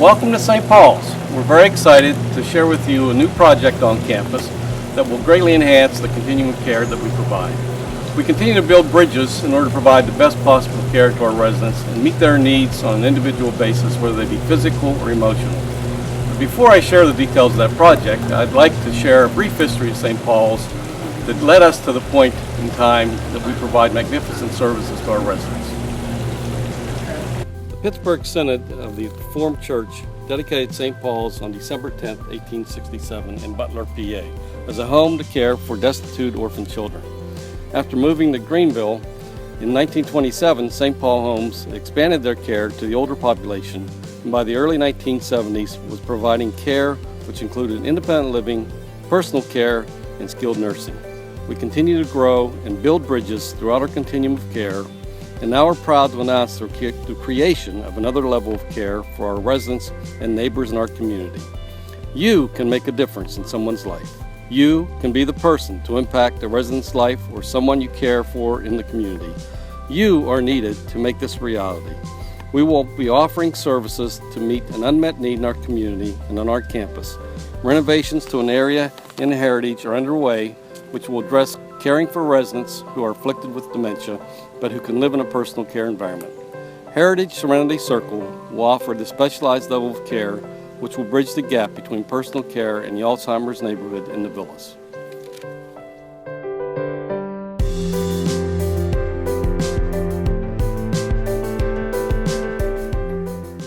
Welcome to St. Paul's. We're very excited to share with you a new project on campus that will greatly enhance the continuum of care that we provide. We continue to build bridges in order to provide the best possible care to our residents and meet their needs on an individual basis, whether they be physical or emotional. But before I share the details of that project, I'd like to share a brief history of St. Paul's that led us to the point in time that we provide magnificent services to our residents. The Pittsburgh Synod of the Reformed Church dedicated St. Paul's on December 10, 1867 in Butler, PA, as a home to care for destitute orphan children. After moving to Greenville in 1927, St. Paul Homes expanded their care to the older population, and by the early 1970s was providing care which included independent living, personal care, and skilled nursing. We continue to grow and build bridges throughout our continuum of care, and now we're proud to announce the creation of another level of care for our residents and neighbors in our community. You can make a difference in someone's life. You can be the person to impact a resident's life or someone you care for in the community. You are needed to make this reality. We will be offering services to meet an unmet need in our community and on our campus. Renovations to an area in Heritage are underway, which will address caring for residents who are afflicted with dementia, but who can live in a personal care environment. Heritage Serenity Circle will offer the specialized level of care which will bridge the gap between personal care and the Alzheimer's neighborhood in the villas.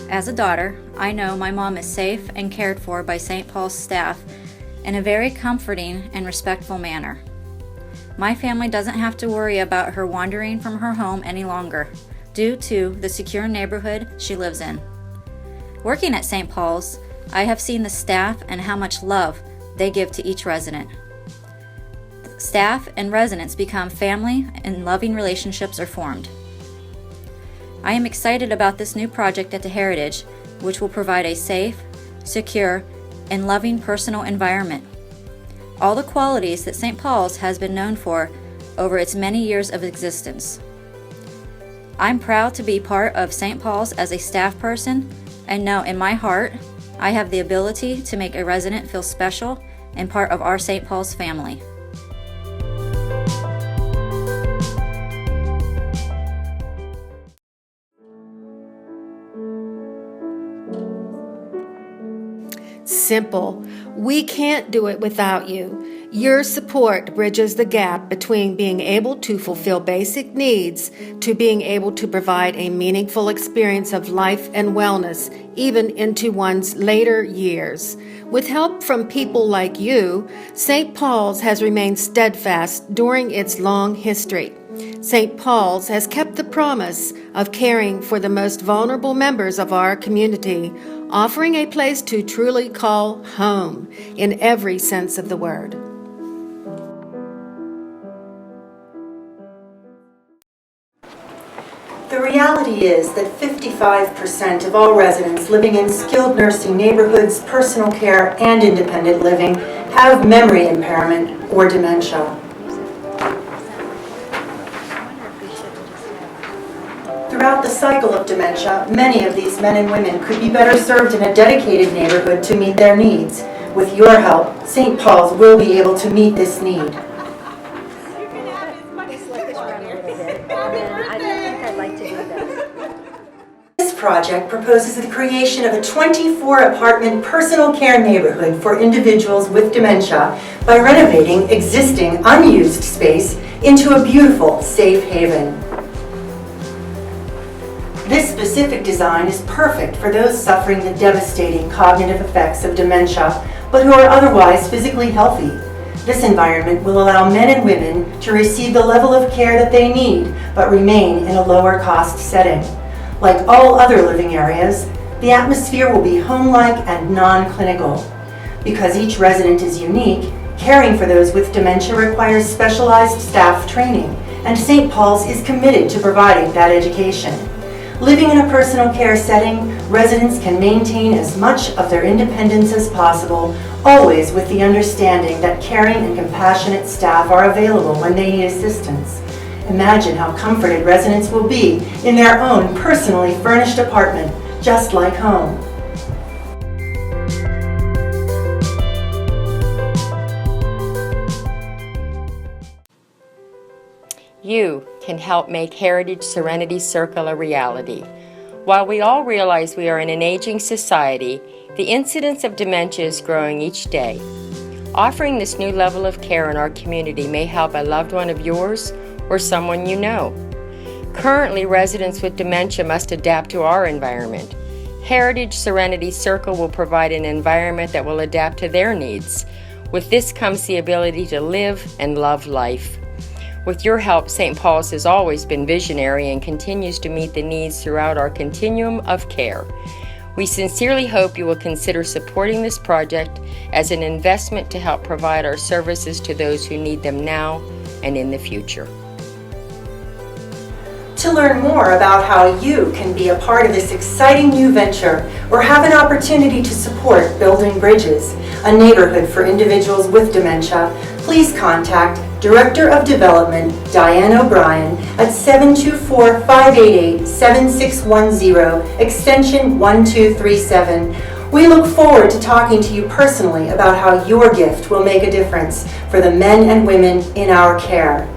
As a daughter, I know my mom is safe and cared for by St. Paul's staff in a very comforting and respectful manner. My family doesn't have to worry about her wandering from her home any longer due to the secure neighborhood she lives in. Working at St. Paul's, I have seen the staff and how much love they give to each resident. Staff and residents become family and loving relationships are formed. I am excited about this new project at the Heritage, which will provide a safe, secure, and loving personal environment. All the qualities that St. Paul's has been known for over its many years of existence. I'm proud to be part of St. Paul's as a staff person and know in my heart I have the ability to make a resident feel special and part of our St. Paul's family. Simple. We can't do it without you. Your support bridges the gap between being able to fulfill basic needs to being able to provide a meaningful experience of life and wellness, even into one's later years. With help from people like you, St. Paul's has remained steadfast during its long history. St. Paul's has kept the promise of caring for the most vulnerable members of our community, offering a place to truly call home in every sense of the word. The reality is that 55% of all residents living in skilled nursing neighborhoods, personal care, and independent living have memory impairment or dementia. Throughout the cycle of dementia, many of these men and women could be better served in a dedicated neighborhood to meet their needs. With your help, St. Paul's will be able to meet this need. This project proposes the creation of a 24-apartment personal care neighborhood for individuals with dementia by renovating existing unused space into a beautiful, safe haven. This specific design is perfect for those suffering the devastating cognitive effects of dementia, but who are otherwise physically healthy. This environment will allow men and women to receive the level of care that they need, but remain in a lower cost setting. Like all other living areas, the atmosphere will be home-like and non-clinical. Because each resident is unique, caring for those with dementia requires specialized staff training, and St. Paul's is committed to providing that education. Living in a personal care setting, residents can maintain as much of their independence as possible, always with the understanding that caring and compassionate staff are available when they need assistance. Imagine how comforted residents will be in their own personally furnished apartment, just like home. You can help make Heritage Serenity Circle a reality. While we all realize we are in an aging society, the incidence of dementia is growing each day. Offering this new level of care in our community may help a loved one of yours or someone you know. Currently, residents with dementia must adapt to our environment. Heritage Serenity Circle will provide an environment that will adapt to their needs. With this comes the ability to live and love life. With your help, St. Paul's has always been visionary and continues to meet the needs throughout our continuum of care. We sincerely hope you will consider supporting this project as an investment to help provide our services to those who need them now and in the future. To learn more about how you can be a part of this exciting new venture or have an opportunity to support Building Bridges, a neighborhood for individuals with dementia, please contact Director of Development Diane O'Brien at 724-588-7610, extension 1237. We look forward to talking to you personally about how your gift will make a difference for the men and women in our care.